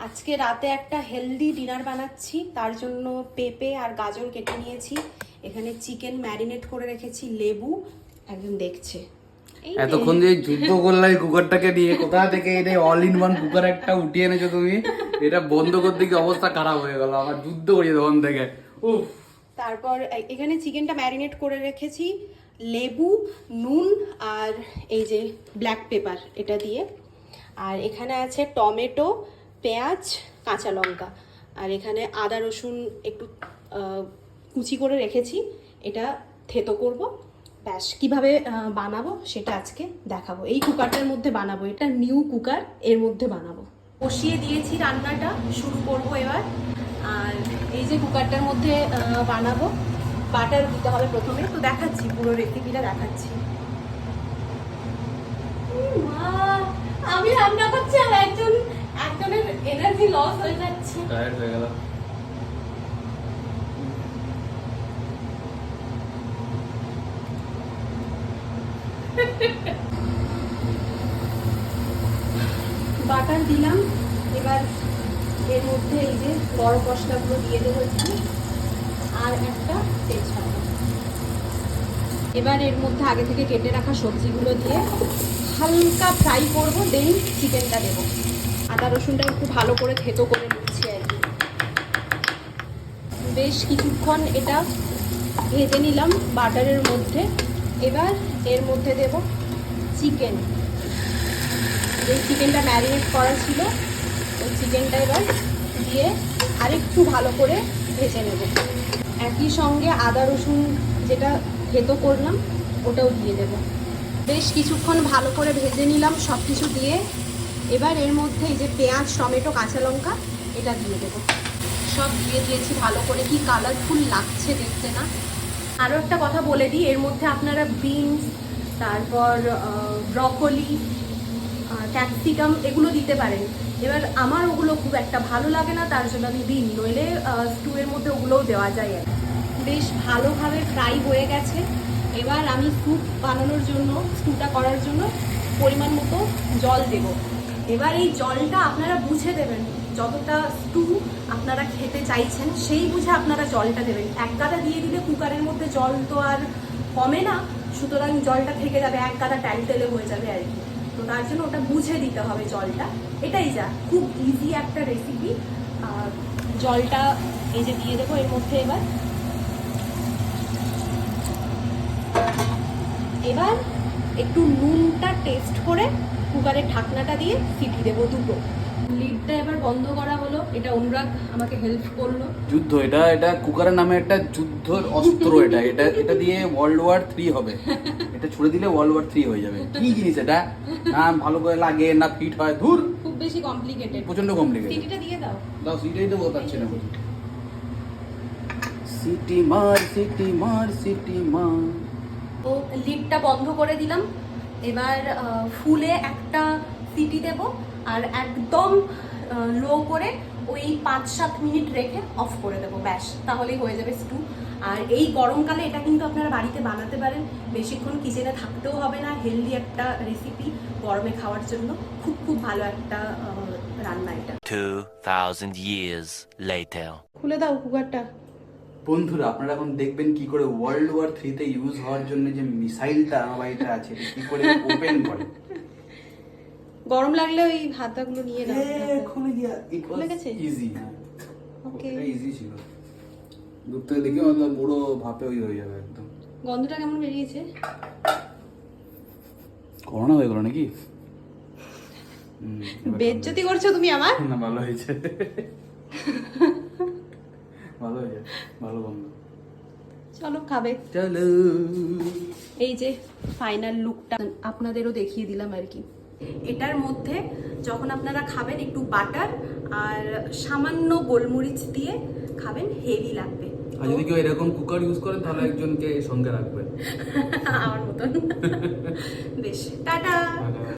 আজকে রাতে একটা হেলদি ডিনার বানাচ্ছি, তার জন্য পেঁপে আর গাজর কেটে নিয়েছি। এখানে চিকেন ম্যারিনেট করে রেখেছি, লেবু একজন দেখছে। এতক্ষণ যে যুদ্ধ করলাই কুকারটাকে নিয়ে, কোথা থেকে এনে অল ইন ওয়ান কুকার একটা উঠিয়ে এনেছো তুমি, এটা বন্ধ করতে গিয়ে অবস্থা খারাপ হয়ে গেল। আমার যুদ্ধ করিয়ে তখন থেকে। উফ। তারপর এখানে চিকেনটা ম্যারিনেট করে রেখেছি লেবু, নুন আর এই যে ব্ল্যাক পেপার এটা দিয়ে। আর এখানে আছে টমেটো, পেঁয়াজ, কাঁচা লঙ্কা। আর এখানে আদা রসুন একটু কুচি করে রেখেছি, এটা থেতো করব। ব্যাস, কীভাবে বানাবো সেটা আজকে দেখাবো। এই কুকারটার মধ্যে বানাবো, এটা নিউ কুকার, এর মধ্যে বানাবো। বসিয়ে দিয়েছি রান্নাটা, শুরু করব এবার। আর এই যে কুকারটার মধ্যে বানাবো, বাটার দিতে হবে প্রথমে, তো দেখাচ্ছি পুরো রেসিপিটা দেখাচ্ছি। আমি রান্না করছি আর একজনের এনার্জি লস হয়ে যাচ্ছে। টায়ার্ড হয়ে গেল। বাটার দিলাম, এবার এর মধ্যে এই যে গরম মশলাগুলো দিয়ে দেবো একটু, আর একটা তেজপাতা। এবার এর মধ্যে আগে থেকে কেটে রাখা সবজিগুলো দিয়ে হালকা ফ্রাই করব, দেন চিকেনটা দেবো। আদা রসুনটা একটু ভালো করে থেতো করে নিচ্ছি আর কি। বেশ কিছুক্ষণ এটা ভেজে নিলাম বাটারের মধ্যে। এবার এর মধ্যে দেব চিকেন। এই চিকেনটা ম্যারিনেট করা ছিল, ওই চিকেনটা এবার দিয়ে আরেকটু ভালো করে ভেজে নেব। একই সঙ্গে আদা রসুন যেটা থেতো করলাম ওটাও দিয়ে দেব। বেশ কিছুক্ষণ ভালো করে ভেজে নিলাম সব কিছু দিয়ে। এবার এর মধ্যে এই যে পেঁয়াজ, টমেটো, কাঁচা লঙ্কা এটা দিয়ে দেবো। সব দিয়ে দিয়েছি ভালো করে, কি কালারফুল লাগছে দেখতে না? আরও একটা কথা বলে দিই, এর মধ্যে আপনারা বিনস, তারপর ব্রকলি, ক্যাপসিকাম এগুলো দিতে পারেন। এবার আমার ওগুলো খুব একটা ভালো লাগে না, তার জন্য আমি দিই, নইলে স্টুয়ের মধ্যে ওগুলোও দেওয়া যায়। বেশ ভালোভাবে ফ্রাই হয়ে গেছে। এবার আমি স্যুপ বানানোর জন্য, স্টুটা করার জন্য পরিমাণ মতো জল দেব। এবার এই জলটা আপনারা বুঝে দেবেন, যতটা স্টু আপনারা খেতে চাইছেন সেই বুঝে আপনারা জলটা দেবেন। এক গাদা দিয়ে দিলে কুকারের মধ্যে জল তো আর কমে না, সুতরাং জলটা থেকে যাবে, এক গাদা তেলে হয়ে যাবে আর কি। তো তার জন্য ওটা বুঝে দিতে হবে জলটা। এটাই যা, খুব ইজি একটা রেসিপি। জলটা এই যে দিয়ে দেবো এর মধ্যে। এবার একটু নুনটা টেস্ট করে কুকারের ঢাকনাটা দিয়ে সিটি দেবো দুটো। লিডটা এবার বন্ধ করা হলো, এটা অনুরাগ আমাকে হেল্প করলো। যুদ্ধ, এটা কুকারের নামে একটা যুদ্ধর অস্ত্র। এটা দিয়ে ওয়ার্ল্ড ওয়ার 3 হবে। এটা ছুড়ে দিলে ওয়ার্ল্ড ওয়ার 3 হয়ে যাবে। কি জিনিস এটা? না ভালো করে লাগে, না ফিট হয়, ধুর খুব বেশি কমপ্লিকেটেড, প্রচন্ড কমপ্লিকেটেড। সিটিটা দিয়ে দাও। দাও, সিটিই তো বলতে না। সিটি মার, সিটি মার, সিটি মার। তো লিডটা বন্ধ করে দিলাম। এবার ফুলে একটা সিটি দেব, আর একদম লো করে ওই 5-7 মিনিট রেখে অফ করে দেবো। ব্যাস, তাহলেই হয়ে যাবে স্টু। আর এই গরমকালে এটা কিন্তু আপনারা বাড়িতে বানাতে পারেন, বেশিক্ষণ কিচেনে থাকতেও হবে না। হেলদি একটা রেসিপি গরমে খাওয়ার জন্য, খুব খুব ভালো একটা রান্না এটা। 2000 years later. খুলে দাও কুকারটা। বন্ধুরা, আপনারা এখন দেখবেন কি করে ওয়ার্ল্ড ওয়ার 3 তে ইউজ হওয়ার জন্য যে মিসাইলটা আমার বাড়িতে আছে কি করে ওপেন করে। গরম লাগলে ওই হাতাগুলো নিয়ে নাও। খুলে গিয়া, খুলে গেছে? ইজি। ওকে, এটা ইজি ছিল। দূর থেকে দেখে হয়তো পুরো ভাপে হয়ে যাবে একদম। গন্ধটা কেমন বেরিয়েছে? করোনা হয়ে গেল নাকি? বেজ্জতি করছো তুমি আমার। না, ভালো হয়েছে। ভালো হয়েছে, ভালো বন্ধু। চলো খাবে। চলো। এই যে ফাইনাল লুকটা আপনাদেরও দেখিয়ে দিলাম আর কি। এটার মধ্যে যখন আপনারা খাবেন একটু বাটার আর সামান্য গোলমরিচ দিয়ে খাবেন, হেভি লাগবে। আর যদি কেউ এরকম কুকার ইউজ করেন তাহলে একজনকে সঙ্গে রাখবেন আমার মতন। বেশ, টাটা।